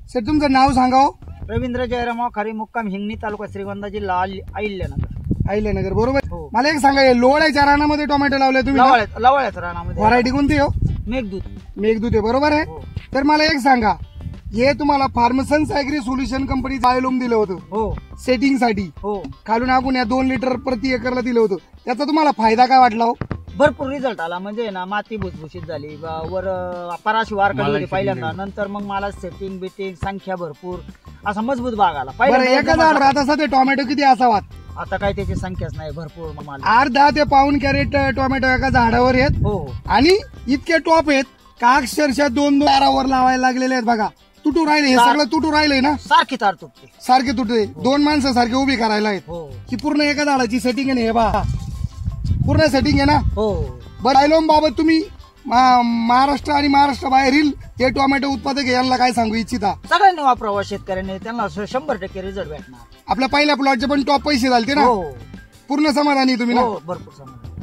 Sir तुमचं नाव सांगाव. रवींद्र जयराम खारी, मुक्काम हिंगणी, तालुका श्रीगोंदा, जिल्हा अहिल्यानगर. अहिल्यानगर बरोबर. हो. मला एक सांगा, लोळ्याच्या रानामध्ये टोमॅटो लावले तुम्ही ना? लवळ्याच्या रानामध्ये. व्हरायटी कोणती हो? मेघदूत. मेघदूत आहे बरोबर आहे. हो. तर मला एक सांगा, हे तुम्हाला फार्मसन्स ऍग्री सोल्युशन कंपनीचं आयलोम दिलं होतं हो सेटिंग साठी. हो खालून आपण या 2 लिटर प्रति एकरला दिलं होतं. त्याचा तुम्हाला फायदा काय वाटला हो? भरपूर रिझल्ट आला. म्हणजे ना माती भुसभुशीत झाली, वर पराशी वारकडी होती पहिल्यांदा, नंतर मग मला सेटिंग बिटिंग संख्या भरपूर असा मजबूत बाग आला. बरं, एका झाडावर आता सध्या टोमॅटो किती असावा? आता काय त्याची संख्याच नाही, भरपूर माल. 8-10 ते पाऊण कॅरेट टोमॅटो एका झाडावर आहेत. हो आणि इतके टॉप आहेत का अक्षरशः 2-2 तारावर लावायला लागलेले आहेत. बघा तुटू राहिले, हे सगळं तुटू राहिलंय ना, सारखी तार तुटते, सारखे तुटते. 2 माणसं सारखे उभी करायला आहेत. हो ही पूर्ण एका झाडाची सेटिंग आहे ना, हे बघा पूर्ण सेटिंग आहे ना. हो. बरं, आयलोम बाबत तुम्ही महाराष्ट्र आणि महाराष्ट्र बाहेरील हे टोमॅटो उत्पादक यांना काय सांगू इच्छिता? सगळ्यांनी वापरावं, शेतकऱ्यांनी, त्यांना 100% रिझल्ट भेटणार. आपल्या पहिल्या प्लॉटचे पण टॉप पैसे झाले ना? हो पूर्ण समाधानी तुम्ही ना? हो, भरपूर समाधान.